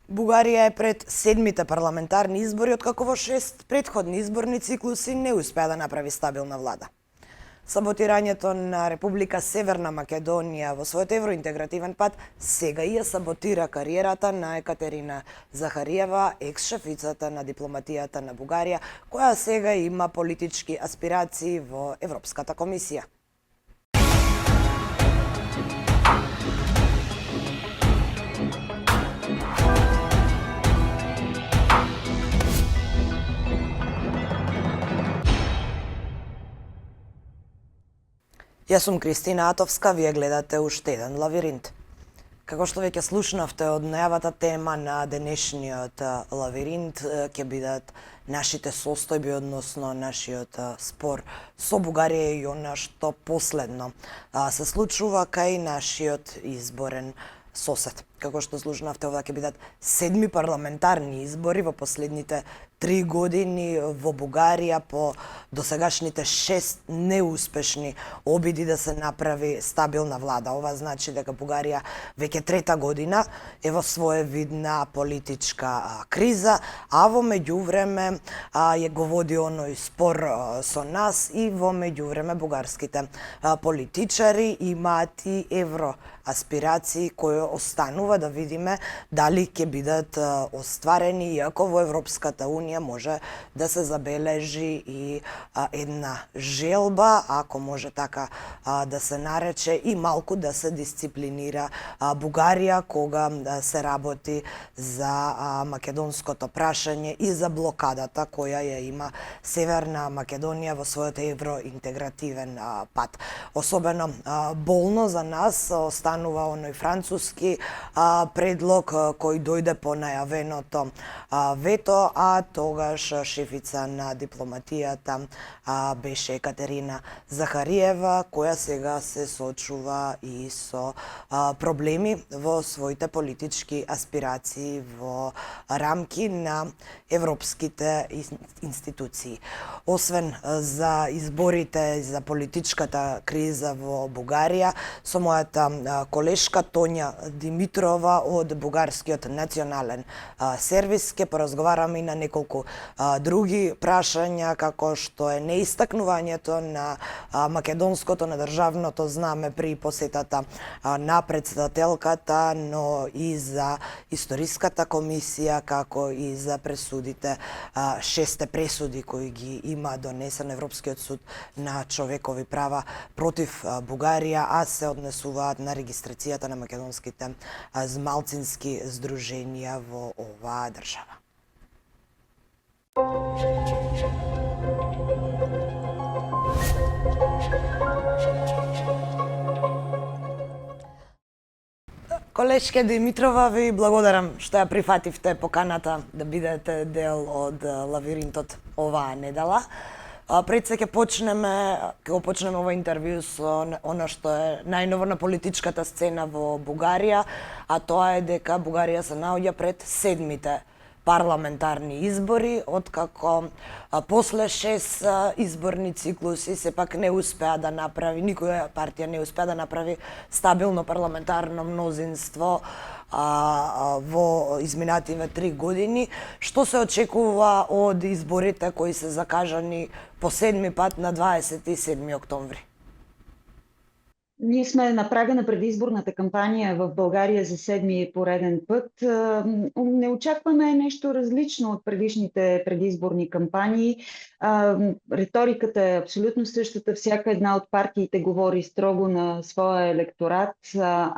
Бугарија е пред седмите парламентарни избори, откако во 6 претходни изборни циклуси не успеа да направи стабилна влада. Саботирањето на Република Северна Македонија во својот евроинтегративен пат сега ја саботира кариерата на Екатерина Захариева, екс-шефицата на дипломатијата на Бугарија, која сега има политички аспирации во Европската комисија. Јас сум Кристина Атовска, вие гледате уште еден лавиринт. Како што веќе слушнавте од најавата, тема на денешниот лавиринт ќе бидат нашите состојби, односно нашиот спор со Бугарија и она што последно се случува кај нашиот изборен сосед. Како што слушнавте, ова ќе бидат 7 парламентарни избори во последните 3 години во Бугарија по досегашните 6 неуспешни обиди да се направи стабилна влада. Ова значи дека Бугарија веќе трета година е во своевидна политичка криза, а во меѓувреме ја го води оној спор со нас и во меѓувреме бугарските политичари имаат и евроаспирации кои останува да видиме дали ќе бидат остварени, иако во Европската Унија може да се забележи и една желба, ако може така да се нарече, и малку да се дисциплинира Бугарија кога се работи за македонското прашање и за блокадата која ја има Северна Македонија во својот евроинтегративен пат. Особено болно за нас останува оној француски предлог кој дојде по најавеното вето, а тогаш шефица на дипломатијата беше Екатерина Захариева, која сега се соочува и со проблеми во своите политички аспирации во рамки на европските институции. Освен за изборите, за политичката криза во Бугарија, со мојата колешка Тоња Димитрова од Бугарскиот национален сервис ќе поразговараме и на неколку други прашања, како што е неистакнувањето на македонското, на државното знаме при посетата на претседателката, но и за историската комисија, како и за пресудите, 6 пресуди кои ги има донесен Европскиот суд на човекови права против Бугарија, а се однесуваат на регистрацијата на македонските змалцински здруженија во оваа држава. Колешке Димитрова, ви благодарам што ја прифативте поканата да бидете дел од лавиринтот оваа недела. Пред се ќе почнеме ова интервју со она што е најново на политичката сцена во Бугарија, а тоа е дека Бугарија се наоѓа пред седмите парламентарни избори, откако после 6 изборни циклуси сепак не успеа да направи, никоја партија не успеа да направи стабилно парламентарно мнозинство во изминативе 3 години. Што се очекува од изборите кои се закажани по 7 пат на 27 октомври? Ние сме на прага на предизборната кампания в България за 7-ми пореден път. Не очакваме нещо различно от предишните предизборни кампании. Риториката е абсолютно същата. Всяка една от партиите говори строго на своя електорат,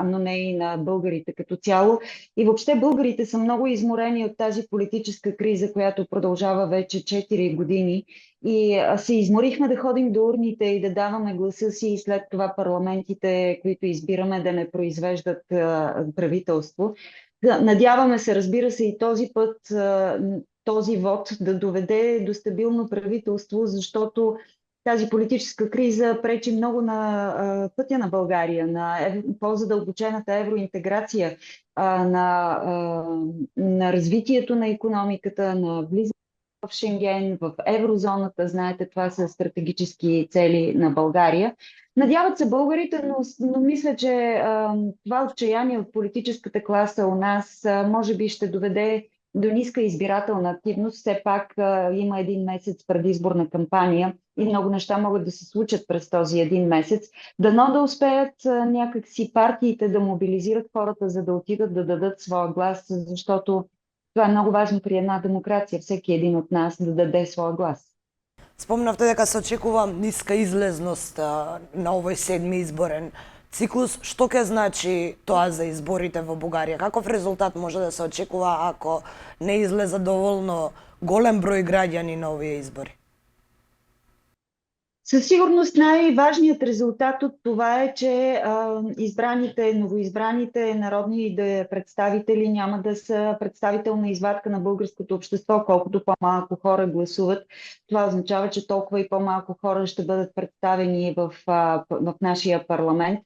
но не и на българите като цяло. И въобще българите са много изморени от тази политическа криза, която продължава вече 4 години. И се изморихме да ходим до урните и да даваме гласа си и след това парламентите, които избираме, да не произвеждат правителство. Надяваме се, разбира се, и този път този вод да доведе до стабилно правителство, защото тази политическа криза пречи много на пътя на България, на по-задълбочената евроинтеграция, на развитието на икономиката, на влизането в Шенген, в еврозоната. Знаете, това са стратегически цели на България. Надяват се българите, но мисля, че това отчаяние от политическата класа у нас може би ще доведе до ниска избирателна активност. Все пак има един месец предизборна кампания и много неща могат да се случат през този един месец. Дано да успеят някакси партиите да мобилизират хората, за да отидат да дадат своя глас, защото това е много важно при една демокрация, всеки един от нас да даде своя глас. Спомнавте дека се очекува ниска излезност на овој седми изборен циклус. Што ќе значи тоа за изборите во Бугарија? Каков резултат може да се очекува ако не излезе доволно голем број граѓани на овие избори? Със сигурност най-важният резултат от това е, че новоизбраните народни представители няма да са представителна извадка на българското общество, колкото по-малко хора гласуват. Това означава, че толкова и по-малко хора ще бъдат представени в нашия парламент.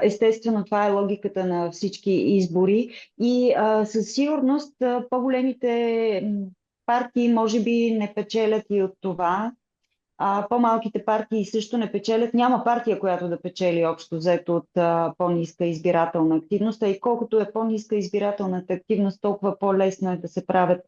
Естествено, това е логиката на всички избори и със сигурност по-големите партии може би не печелят и от това. По-малките партии също не печелят. Няма партия, която да печели общо взето от по-ниска избирателна активност. А и колкото е по-ниска избирателната активност, толкова по-лесно е да се правят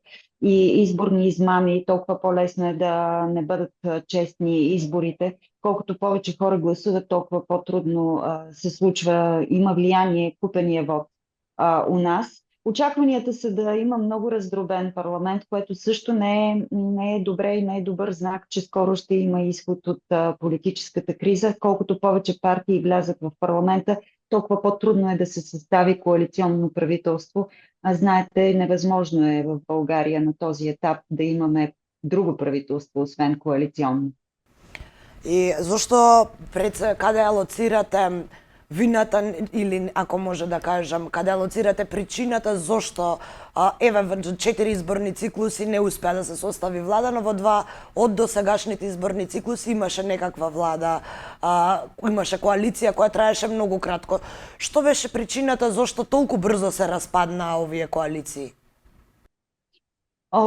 и изборни измами, толкова по-лесно е да не бъдат честни изборите. Колкото повече хора гласуват, толкова по-трудно се случва, има влияние купения вод у нас. Очакванията са да има много раздробен парламент, което също не е добре и не е добър знак, че скоро ще има изход от политическата криза. Колкото повече партии влязат в парламента, толкова по-трудно е да се състави коалиционно правителство. Знаете, невъзможно е в България на този етап да имаме друго правителство, освен коалиционно. И зошто каде алоцирате вината или ако може да кажам, каде алоцирате причината зошто еве во 4 изборни циклуси не успеа да се состави влада, но во 2 од досегашните изборни циклуси имаше некаква влада, имаше коалиција која траеше многу кратко. Што беше причината зошто толку брзо се распадна овие коалиции?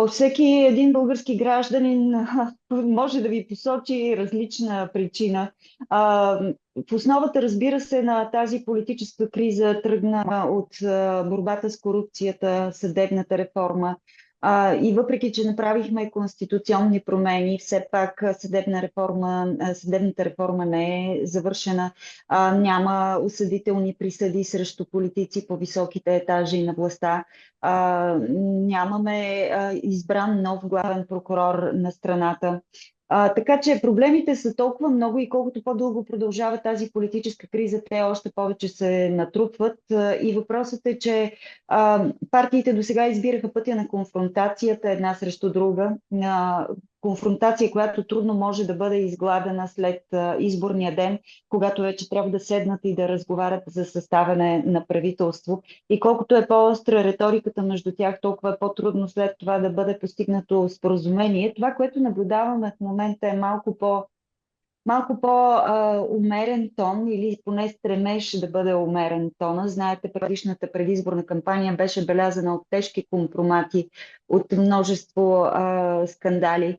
Всеки един български гражданин може да ви посочи различна причина. В основата, разбира се, на тази политическа криза тръгна от борбата с корупцията, съдебната реформа. И въпреки, че направихме конституционни промени, все пак съдебната реформа не е завършена. Няма осъдителни присъди срещу политици по високите етажи на властта. Нямаме избран нов главен прокурор на страната. Така че проблемите са толкова много и колкото по-дълго продължава тази политическа криза, те още повече се натрупват. И въпросът е, че партиите досега избираха пътя на конфронтацията една срещу друга, на конфронтация, която трудно може да бъде изгладена след изборния ден, когато вече трябва да седнат и да разговарят за съставяне на правителство. И колкото е по-остра риториката между тях, толкова е по-трудно след това да бъде постигнато споразумение. Това, което наблюдаваме в момента е малко по-умерен тон или поне стремеж да бъде умерен тона. Знаете, предишната предизборна кампания беше белязана от тежки компромати, от множество скандали.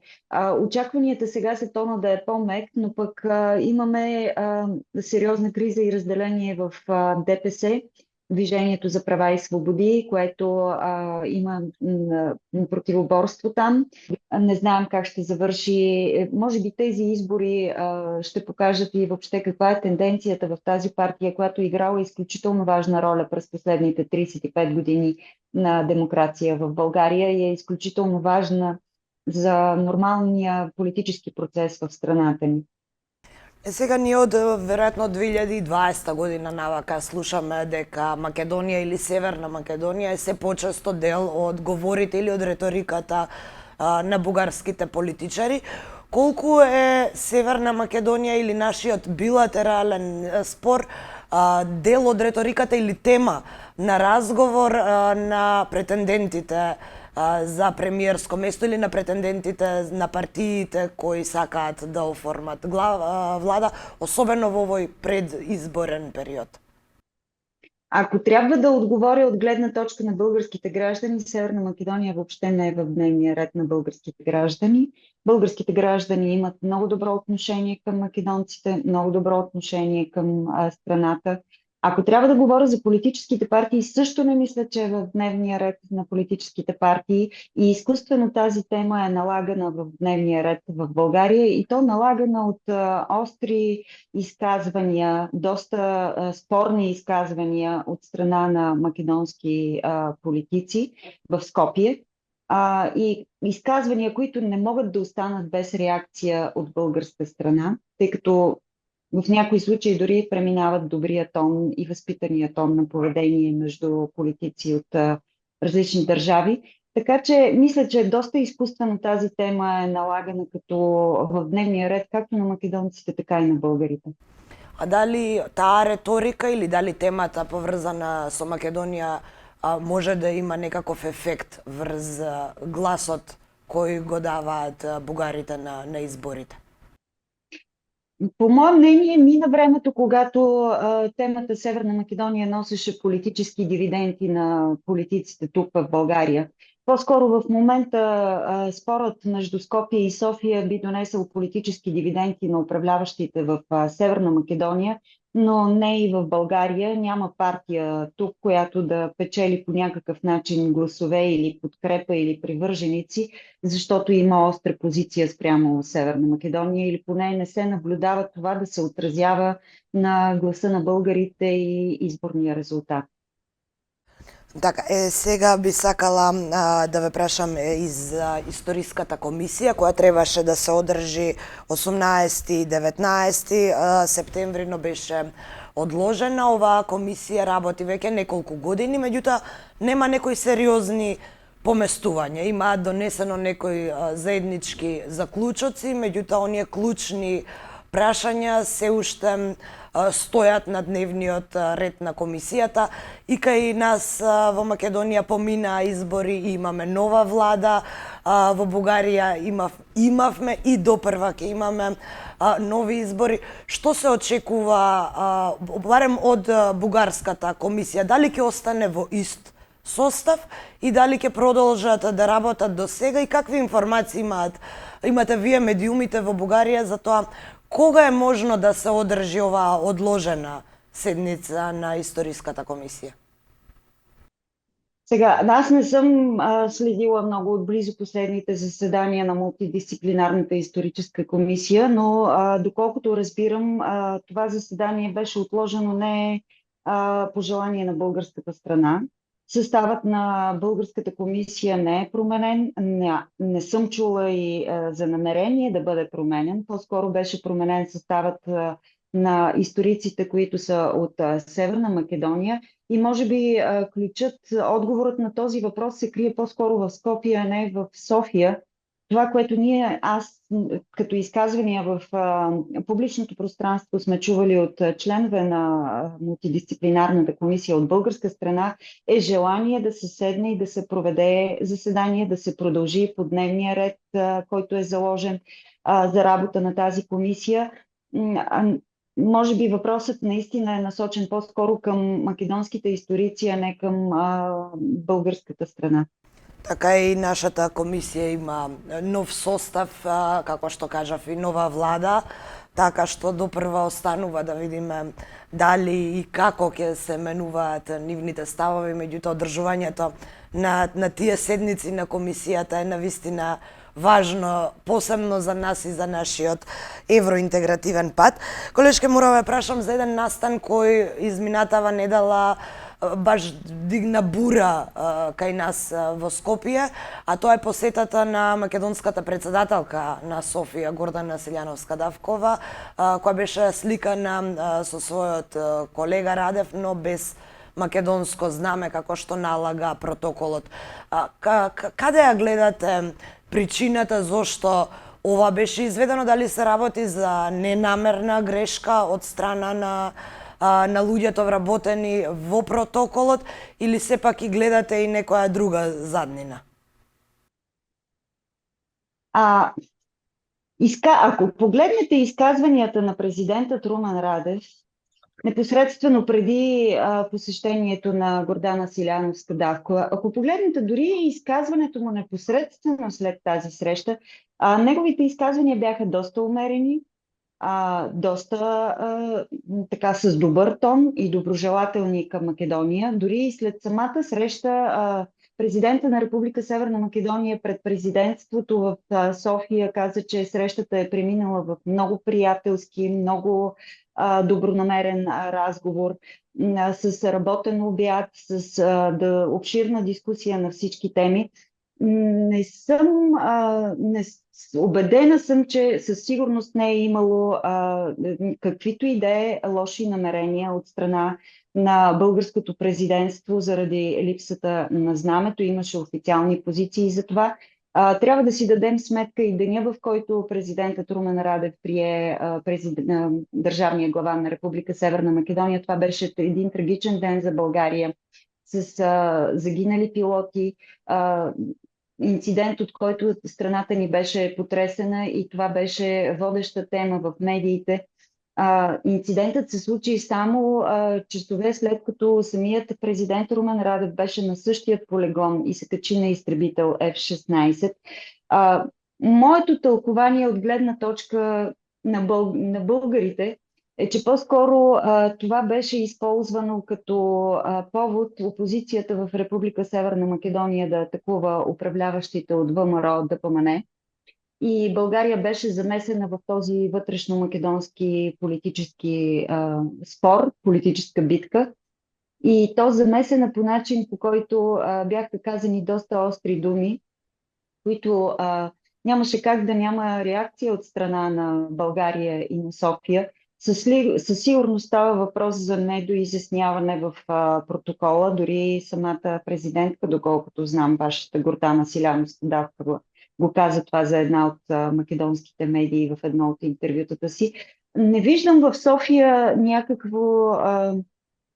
Очакванията сега са тона да е по-мек, но пък имаме сериозна криза и разделение в ДПС. Движението за права и свободи, което има противоборство там. Не знаем как ще завърши. Може би тези избори ще покажат и въобще каква е тенденцията в тази партия, която играла изключително важна роля през последните 35 години на демокрация в България и е изключително важна за нормалния политически процес в страната ни. Сега ние од веројатно 2020 година навака слушаме дека Македонија или Северна Македонија е се почесто дел од говорите или од реториката на бугарските политичари. Колку е Северна Македонија или нашиот билатерален спор дел од реториката или тема на разговор на претендентите за премиерско место или на претендентите на партиите кои сакаат да оформат влада, особено во овој предизборен период? Ако трябва да отговоря от гледна точка на българските граждани, Северна Македония въобще не е в дневния ред на българските граждани. Българските граждани имат много добро отношение към македонците, много добро отношение към страната. Ако трябва да говоря за политическите партии, също не мисля, че е в дневния ред на политическите партии и изкуствено тази тема е налагана в дневния ред в България и то налагана от остри изказвания, доста спорни изказвания от страна на македонски политици в Скопие. И изказвания, които не могат да останат без реакция от българска страна, тъй като в някои случаи дори преминават добрия тон и възпитания тон на поведение между политици от различни държави. Така че мисля, че доста изкуствено тази тема е налагана като в дневния ред, както на македонците, така и на българите. А дали таа реторика или дали темата поврзана со Македонија може да има некаков ефект врз гласот кој го даваат бугарите на изборите? По мое мнение, мина времето, когато темата Северна Македония носеше политически дивиденти на политиците тук в България. По-скоро в момента спорът между Скопие и София би донесъл политически дивиденти на управляващите в Северна Македония, но не и в България. Няма партия тук, която да печели по някакъв начин гласове или подкрепа или привърженици, защото има остра позиция спрямо Северна Македония или поне не се наблюдава това да се отразява на гласа на българите и изборния резултат. Така, сега би сакала да ве прашам и за историската комисија која требаше да се одржи 18 и 19 септември, но беше одложена. Оваа комисија работи веќе неколку години, меѓутоа нема некои сериозни поместувања. Има донесено некои заеднички заклучоци, меѓутоа оние клучни прашања се уште стојат на дневниот ред на комисијата. И кај нас во Македонија помина избори и имаме нова влада, во Бугарија имавме и допрва ќе имаме нови избори. Што се очекува барем од бугарската комисија? Дали ќе остане во ист состав и дали ќе продолжат да работат до сега и какви информации имате вие медиумите во Бугарија за тоа кога е можно да се одржи оваа одложена седница на историската комисија? Сега, аз не съм следила много отблизо последните заседания на мултидисциплинарната историческа комисия, но доколкото разбирам, това заседание беше отложено не по желание на българската страна. Съставът на българската комисия не е променен. Не съм чула и за намерение да бъде променен. По-скоро беше променен съставът на историците, които са от Северна Македония. И може би отговорът на този въпрос се крие по-скоро в Скопие, а не в София. Това, което аз като изказвания в публичното пространство сме чували от членове на мултидисциплинарната комисия от българска страна, е желание да се седне и да се проведе заседание, да се продължи по дневния ред, който е заложен за работа на тази комисия. Може би въпросът наистина е насочен по-скоро към македонските историци, а не към българската страна. Така и нашата комисија има нов состав, како што кажав, и нова влада, така што допрва останува да видиме дали и како ќе се менуваат нивните ставови, меѓутоа одржувањето на тие седници на комисијата е навистина важно, посебно за нас и за нашиот евроинтегративен пат. Колешке, мора да прашам за еден настан кој изминатава недела баш дигна бура кај нас во Скопје, а тоа е посетата на македонската председателка на Софија, Гордана Силјановска-Давкова, која беше сликана со својот колега Радев, но без македонско знаме, како што налага протоколот. Каде ја гледате причината зошто ова беше изведено? Дали се работи за ненамерна грешка од страна на луѓето вработени во протоколот или сепак и гледате и некоја друга заднина? Ако погледнете изказванията на президента Румен Радев, Непосредствено преди посещението на Гордана Силяновска давка. Ако погледнете дори изказването му непосредствено след тази среща, неговите изказвания бяха доста умерени, доста така с добър тон и доброжелателни към Македония. Дори и след самата среща президента на Република Северна Македония пред президентството в София каза, че срещата е преминала в много приятелски, много добронамерен разговор, с работен обяд, с обширна дискусия на всички теми. Не съм, убедена съм, че със сигурност не е имало каквито и да е лоши намерения от страна на българското президентство заради липсата на знамето. Имаше официални позиции за това. Трябва да си дадем сметка и деня, в който президентът Румен Радев прие държавния глава на Република Северна Македония. Това беше един трагичен ден за България с загинали пилоти, инцидент, от който страната ни беше потресена и това беше водеща тема в медиите. Инцидентът се случи само часове след като самият президент Румен Радев беше на същия полигон и се качи на изтребител F-16. Моето тълкование от гледна точка на българите е, че по-скоро това беше използвано като повод опозицията в Република Северна Македония да атакува управляващите от ВМРО ДПМН. И България беше замесена в този вътрешно-македонски политически спор, политическа битка. И то замесена по начин, по който бяха казани доста остри думи, които нямаше как да няма реакция от страна на България и на София. Със сигурност става въпрос за недоизясняване в протокола. Дори самата президентка, доколкото знам, вашата Гордана Силяновска давка го каза това за една от македонските медии в едно от интервютата си. Не виждам в София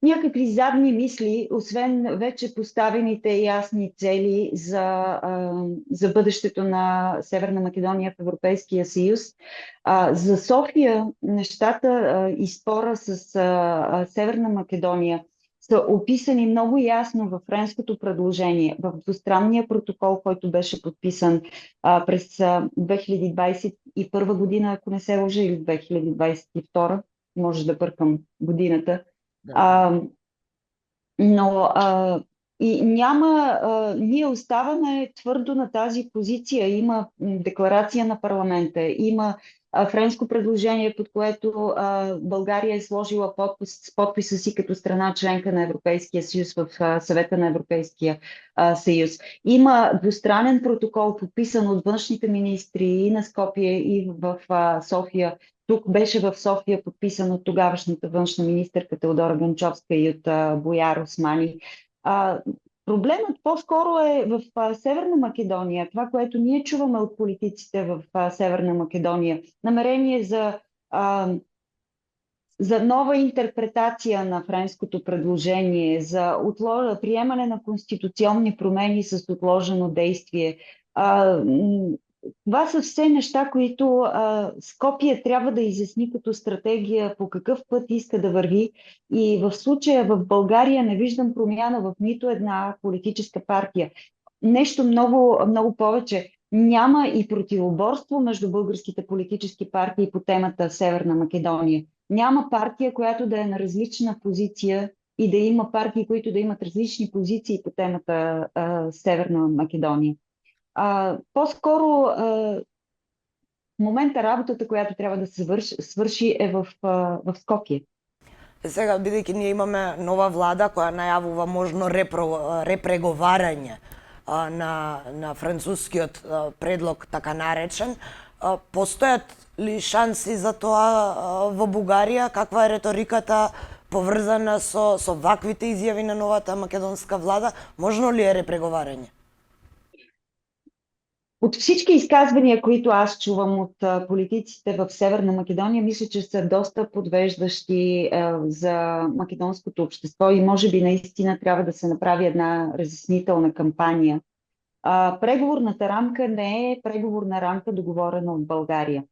някакви задни мисли, освен вече поставените ясни цели за бъдещето на Северна Македония в Европейския съюз. За София нещата и спора с Северна Македония са описани много ясно във френското предложение, в двустранния протокол, който беше подписан през 2021 година, ако не се лъжа, или 2022, може да бъркам годината. Да. А, но и няма, ние оставаме твърдо на тази позиция. Има декларация на парламента, има френско предложение, под което България е сложила подписа си като страна членка на Европейския съюз в Съвета на Европейския съюз. Има двустранен протокол, подписан от външните министри и на Скопие, и в София. Тук беше в София подписан от тогавашната външна министърка Теодора Генчовска и от Бояр Османи. Проблемът по-скоро е в Северна Македония. Това, което ние чуваме от политиците в Северна Македония. Намерение за нова интерпретация на френското предложение, за приемане на конституционни промени с отложено действие. Това са все неща, които Скопие трябва да изясни като стратегия по какъв път иска да върви. И в случая в България не виждам промяна в нито една политическа партия. Нещо много, много повече. Няма и противоборство между българските политически партии по темата Северна Македония. Няма партия, която да е на различна позиция и да има партии, които да имат различни позиции по темата Северна Македония. По-скоро в момента работата, която трябва да се свърши е в Скопие. Сега, бидејќи ние имаме нова влада која најавува можно репреговарање на францускиот предлог, така наречен, постојат ли шанси за тоа во Бугарија? Каква е реториката поврзана со ваквите изјави на новата македонска влада? Можно ли е репреговарање? От всички изказвания, които аз чувам от политиците в Северна Македония, мисля, че са доста подвеждащи за македонското общество и може би наистина трябва да се направи една разяснителна кампания. Преговорната рамка не е преговорна рамка, договорена от България.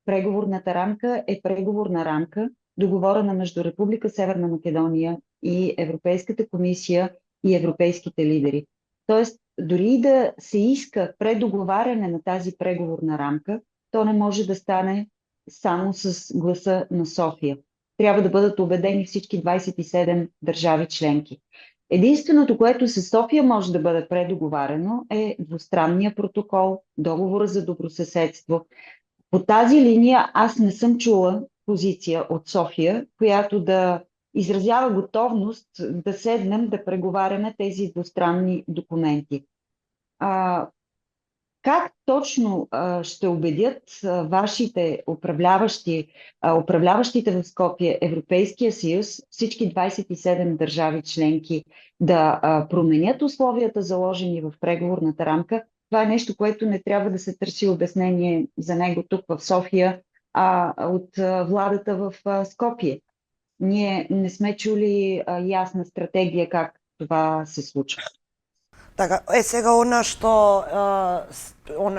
Преговорната рамка е преговорна рамка, договорена между Република Северна Македония и Европейската комисия и европейските лидери. Тоест, дори и да се иска предоговаряне на тази преговорна рамка, то не може да стане само с гласа на София. Трябва да бъдат убедени всички 27 държави членки. Единственото, което със София може да бъде предоговарено, е двустранния протокол, договора за добросъседство. По тази линия аз не съм чула позиция от София, която да изразява готовност да седнем да преговаряме тези двустранни документи. Как точно ще убедят вашите управляващите в Скопие Европейския съюз, всички 27 държави членки да променят условията, заложени в преговорната рамка? Това е нещо, което не трябва да се търси обяснение за него тук в София, а от владата в Скопие. Ние не сме чули ясна стратегия как това се случва. Така, сега она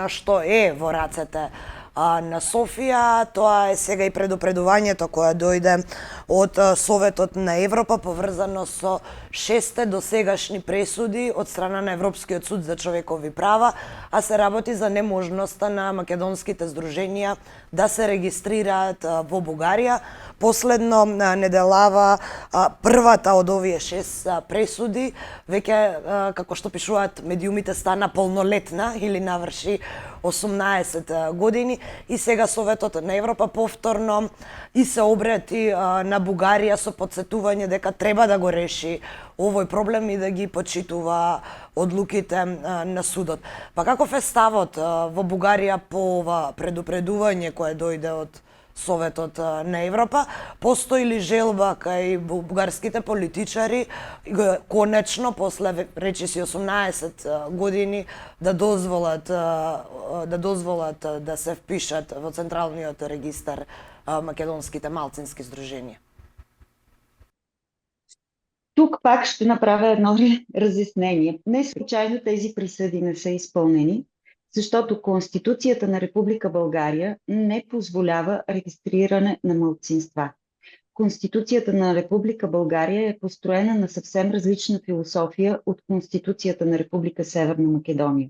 што е во рацете на Софија, тоа е сега и предупредувањето кое дојде од Советот на Европа поврзано со 6 досегашни пресуди од страна на Европскиот суд за човекови права, а се работи за неможноста на македонските здруженија да се регистрираат во Бугарија. Последно неделава првата од овие 6 пресуди веќе, како што пишуваат медиумите, стана полнолетна или наврши 18 години и сега Советот на Европа повторно и се обрати на Бугарија со подсетување дека треба да го реши овој проблем и да ги почитува одлуките на судот. Па каков е ставот во Бугарија по ова предупредување кое дојде од Советот на Европа? Постои ли желба кај бугарските политичари конечно после речиси 18 години да дозволат да се впишат во Централниот регистар македонските малцински здруженија? Тук пак ще направя едно разяснение. Не случайно тези присъди не са изпълнени, защото Конституцията на Република България не позволява регистриране на малцинства. Конституцията на Република България е построена на съвсем различна философия от Конституцията на Република Северна Македония.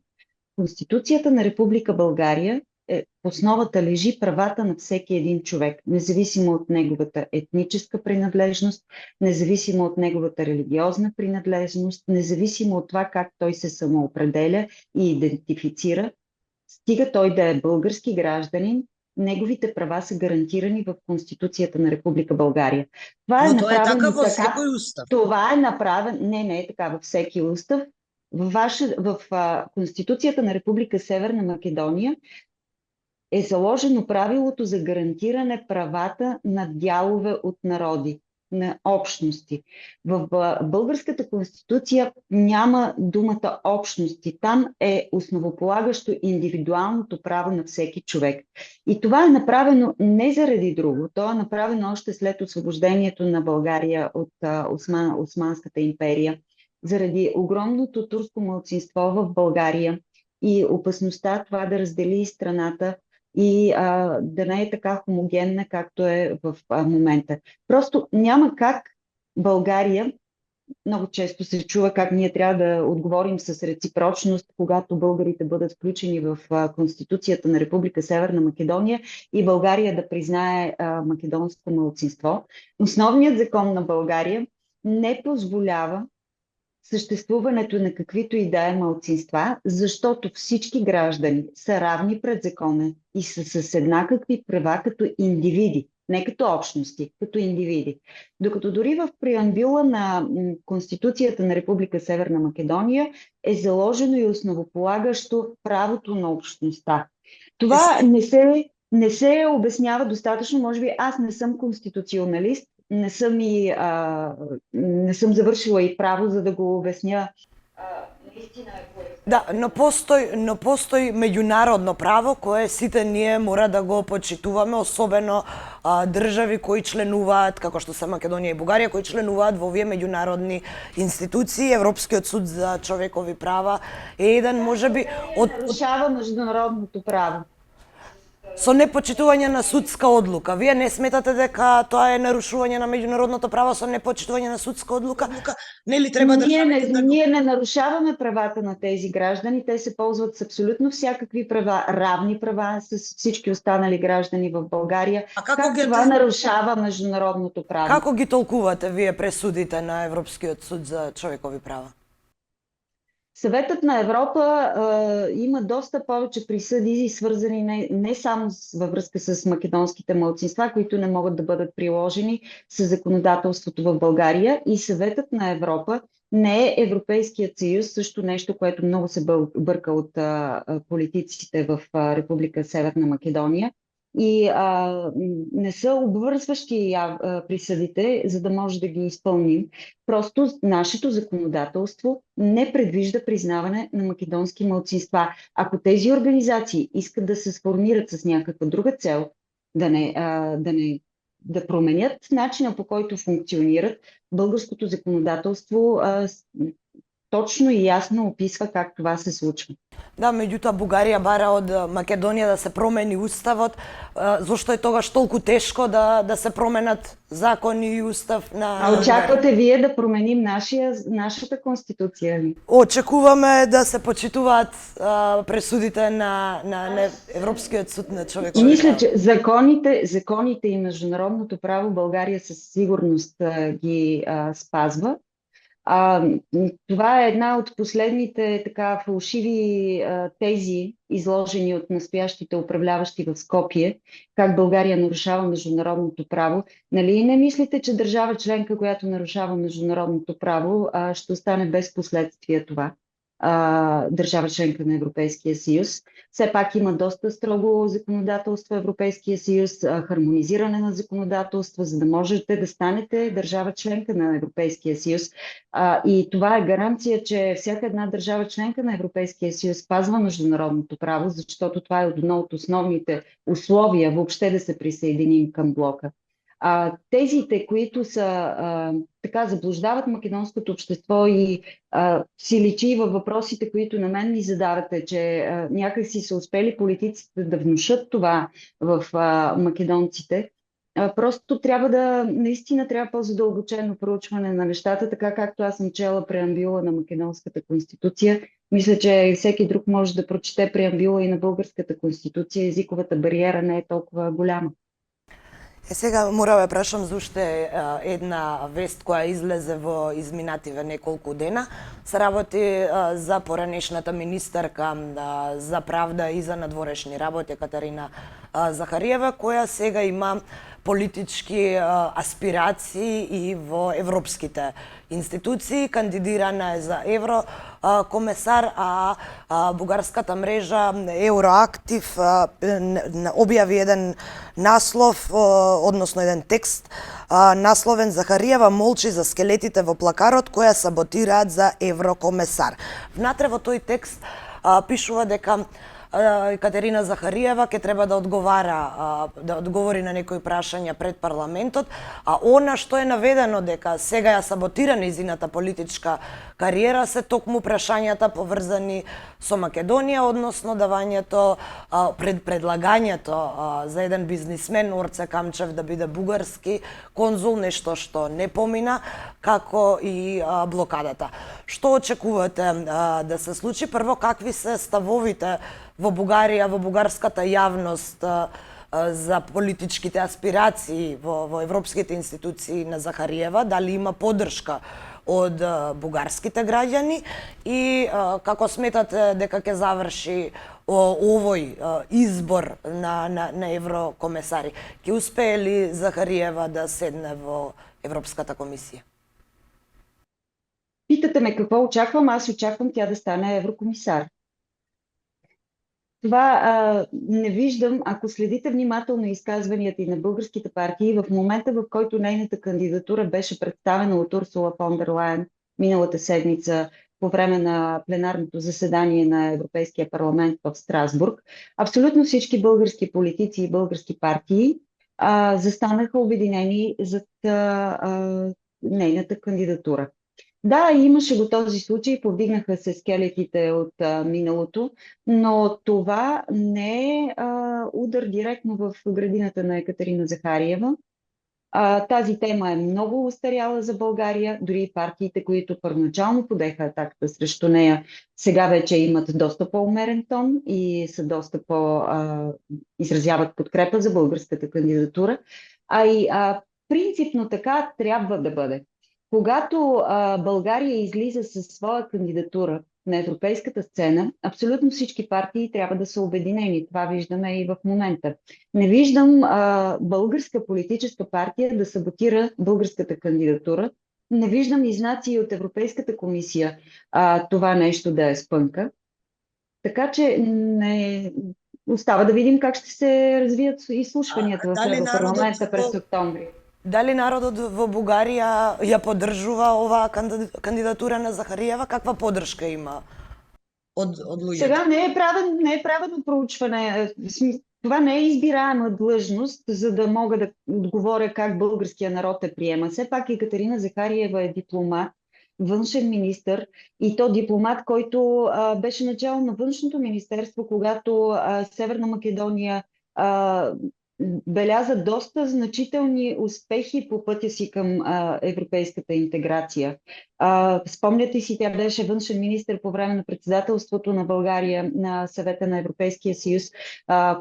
Конституцията на Република България в основата лежи правата на всеки един човек, независимо от неговата етническа принадлежност, независимо от неговата религиозна принадлежност, независимо от това как той се самоопределя и идентифицира, стига той да е български гражданин, неговите права са гарантирани в Конституцията на Република България. Това Но е така във всеки устав. Това е направено. Не е така във всеки устав. В Конституцията на Република Северна Македония е заложено правилото за гарантиране правата на дялове от народи, на общности. В българската конституция няма думата общности. Там е основополагащо индивидуалното право на всеки човек. И това е направено не заради друго. То е направено още след освобождението на България от Османската империя, заради огромното турско малцинство в България и опасността това да раздели страната и да не е така хомогенна, както е в момента. Просто няма как България, много често се чува как ние трябва да отговорим с реципрочност, когато българите бъдат включени в Конституцията на Република Северна Македония и България да признае македонско малцинство. Основният закон на България не позволява съществуването на каквито и да е малцинства, защото всички граждани са равни пред закона и са с еднакви права като индивиди, не като общности, като индивиди. Докато дори в преамбюла на Конституцията на Република Северна Македония е заложено и основополагащо правото на общността. Това не се обяснява достатъчно, може би аз не съм конституционалист, не съм завършила и право, за да го обясня. Наистина е Да, но постои меѓународно право кое сите ние мора да го почитуваме, особено држави кои членуваат, како што се Македонија и Бугарија, кои членуваат во овие меѓународни институции. Европскиот суд за човекови права е еден, можеби, нарушава меѓународното право. со непочитување на судска одлука. Вие не сметате дека тоа е нарушување на меѓународното право со непочитување на судска одлука? Нели треба државите да Ние не нарушаваме правата на тези граждани. Те се ползват с абсолютно всякакви права, равни права с всички останали граждани в България. Как това нарушава международното право? Како ги толкувате вие пресудите на Европскиот суд за човекови права? Съветът на Европа има доста повече присъди, свързани не само във връзка с македонските малцинства, които не могат да бъдат приложени с законодателството в България. И Съветът на Европа не е Европейският съюз, също нещо, което много се бърка от политиците в Република Северна Македония. И не са обвързващи присъдите, за да може да ги изпълним. Просто нашето законодателство не предвижда признаване на македонски малцинства. Ако тези организации искат да се сформират с някаква друга цел, да променят начина, по който функционират, българското законодателство точно и ясно описва как това се случва. Да, меѓутоа Бугарија бара од Македонија да се промени уставот. Зошто е тогаш толку тешко да се променат закони и устав на... Очаквате вие да променим нашата конституция? Очекуваме да се почитуваат пресудите на Европскиот суд на човекови права. Мисля, че законите и международното право България със сигурност ги спазва. Това е една от последните така фалшиви тези, изложени от настоящите управляващи в Скопие, как България нарушава международното право. Нали не мислите, че държава членка, която нарушава международното право, ще остане без последствия това? Държава членка на Европейския съюз. Все пак има доста строго законодателство Европейския съюз, хармонизиране на законодателство, за да можете да станете държава членка на Европейския съюз. И това е гаранция, че всяка една държава членка на Европейския съюз спазва международното право, защото това е едно от основните условия въобще да се присъединим към блока. Тезите, които така заблуждават македонското общество и си личи във въпросите, които на мен ми задавате, че някакси са успели политиците да внушат това в македонците, просто наистина трябва по-задълбочено проучване на нещата, така както аз съм чела преамбюла на македонската конституция. Мисля, че всеки друг може да прочете преамбюла и на българската конституция. Езиковата бариера не е толкова голяма. Сега мора да прашам за уште една вест која излезе во изминативе неколку дена. Се работи за поранешната министерка за правда и за надворешни работи Катерина Захариева, која сега има политички аспирации и во европските институции. Кандидирана е за еврокомесар, а бугарската мрежа Евроактив објави еден наслов, односно еден текст, насловен "Захариева молчи за скелетите во плакарот која саботираат за еврокомесар". Внатре во тој текст пишува дека Катерина Захариева ќе треба да одговори на некои прашања пред парламентот, а она што е наведено дека сега ја саботира нејзината политичка кариера се токму прашањата поврзани со Македонија, односно давањето, предлагањето за еден бизнисмен Орце Камчев да биде бугарски конзул, нешто што не помина, како и блокадата. Што очекувате да се случи? Прво, какви се ставовите во Бугарија, во бугарската јавност за политичките аспирации во европските институции на Захариева? Дали има поддршка од бугарските граѓани и како сметате дека ќе заврши овој избор на еврокомесари? Ќе успее ли Захариева да седне во Европската комисија? Питате ме какво очаквам, аз очаквам тя да стане еврокомисар. Това не виждам, ако следите внимателно изказванията и на българските партии, в момента, в който нейната кандидатура беше представена от Урсула фон дер Лайен миналата седмица по време на пленарното заседание на Европейския парламент в Страсбург, абсолютно всички български политици и български партии застанаха обединени зад нейната кандидатура. Да, имаше го този случай, повдигнаха се скелетите от миналото, но това не е удар директно в градината на Екатерина Захариева. Тази тема е много устаряла за България, дори и партиите, които първоначално подеха атаката срещу нея, сега вече имат доста по-умерен тон и са доста изразяват подкрепа за българската кандидатура. Принципно така трябва да бъде. Когато България излиза със своя кандидатура на европейската сцена, абсолютно всички партии трябва да са обединени. Това виждаме и в момента. Не виждам българска политическа партия да саботира българската кандидатура. Не виждам и знаци от Европейската комисия това нещо да е спънка. Така че не... остава да видим как ще се развият изслушванията в Европарламента през октомври. Дали народот во Бугарија ја поддржува оваа кандидатура на Захариева? Каква поддршка има од луѓето? Сега не е правено проучване. Това не е избираема длъжност, за да мога да отговоря как българския народ е приема. Все пак Екатерина Захариева е дипломат, външен министър и то дипломат, който беше начало на външното министерство, когато Северна Македония беляза доста значителни успехи по пътя си към европейската интеграция. Спомняте си, тя беше външен министър по време на председателството на България на Съвета на Европейския съюз,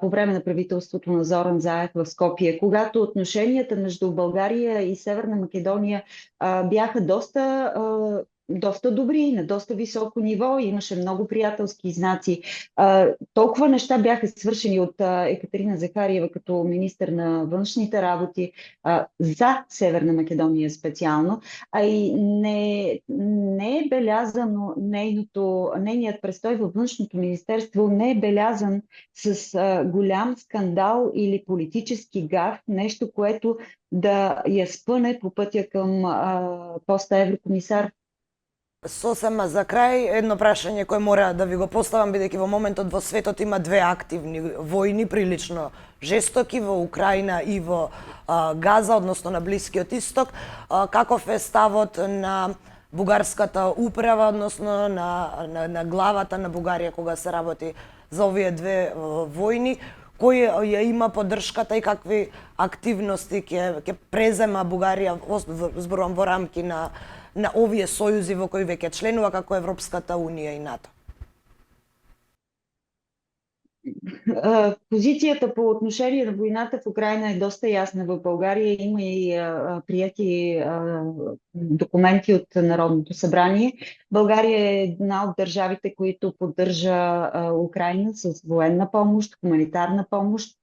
по време на правителството на Зоран Заев в Скопие, когато отношенията между България и Северна Македония бяха доста добри, на доста високо ниво, имаше много приятелски знаци. Толкова неща бяха свършени от Екатерина Захариева като министър на външните работи за Северна Македония специално, и не е белязано нейният престой във външното министерство не е белязан с голям скандал или политически гаф, нещо, което да я спъне по пътя към поста еврокомисар. Сосема за крај, едно прашање кое мора да ви го поставам, бидејќи во моментот во светот има две активни војни, прилично жестоки, во Украина и во Газа, односно на Блискиот Исток. Каков е ставот на бугарската управа, односно на главата на Бугарија кога се работи за овие две војни? Кој ја има поддршката и какви активности ќе презема Бугарија, зборувам во рамки на овие сојузи во кои веќе членува, како Европската Унија и НАТО? Позицията по отношение на войната в Украина е доста ясна в България. Има и прияти документи от Народното събрание. България е една от държавите, които поддържа Украина с военна помощ, хуманитарна помощ.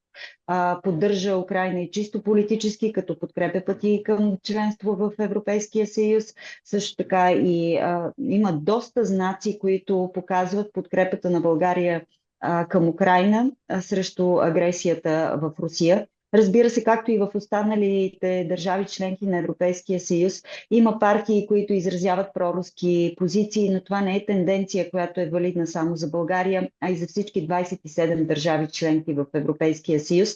Поддържа Украина и чисто политически, като подкрепя пъти към членство в Европейския съюз. Също така и има доста знаци, които показват подкрепата на България към Украина срещу агресията в Русия. Разбира се, както и в останалите държави членки на Европейския съюз, има партии, които изразяват проруски позиции, но това не е тенденция, която е валидна само за България, а и за всички 27 държави членки в Европейския съюз.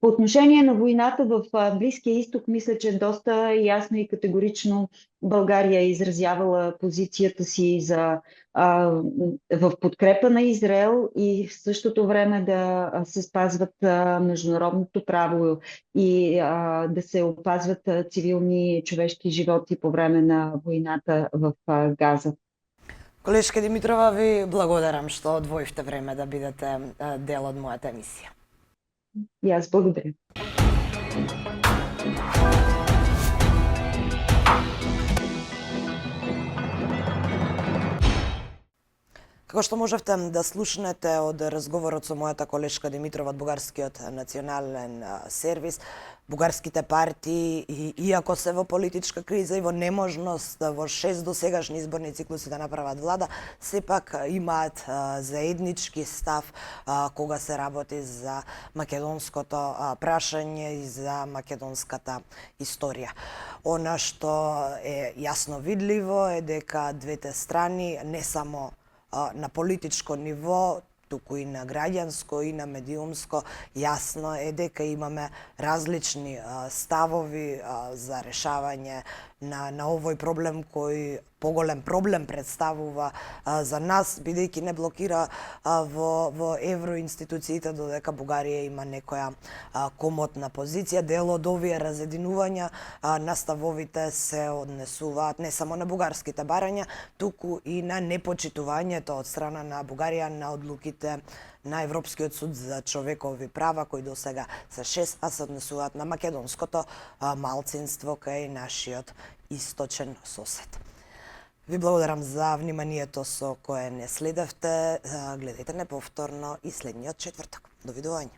По отношение на войната в Близкия изток, мисля, че доста ясно и категорично България е изразявала позицията си в подкрепа на Израел и в същото време да се спазват международното право и да се опазват цивилни човешки животи по време на войната в Газа. Колешка Димитрова, ви благодарам што одвоивте време да бидете дел од мојата емисија. И аз благодаря. Како што можевте да слушнете од разговорот со мојата колешка Димитрова од Бугарскиот национален сервис, бугарските партии, иако се во политичка криза и во неможност во 6 досегашни изборни циклуси да направат влада, сепак имаат заеднички став кога се работи за македонското прашање и за македонската историја. Она што е јасно видливо е дека двете страни не само на политичко ниво, туку и на граѓанско и на медиумско, јасно е дека имаме различни ставови за решавање на овој проблем кој поголем проблем представува за нас, бидејќи не блокира во евроинституциите, додека Бугарија има некоја комотна позиција. Дел од овие разединувања на ставовите се однесуваат не само на бугарските барања, туку и на непочитувањето од страна на Бугарија на одлуките на Европскиот суд за човекови права, кои до сега се 6, а се однесуваат на македонското малцинство кај нашиот источен сосед. Ви благодарам за вниманието со кое не следевте. Гледајте не повторно и следниот четврток. Довидување.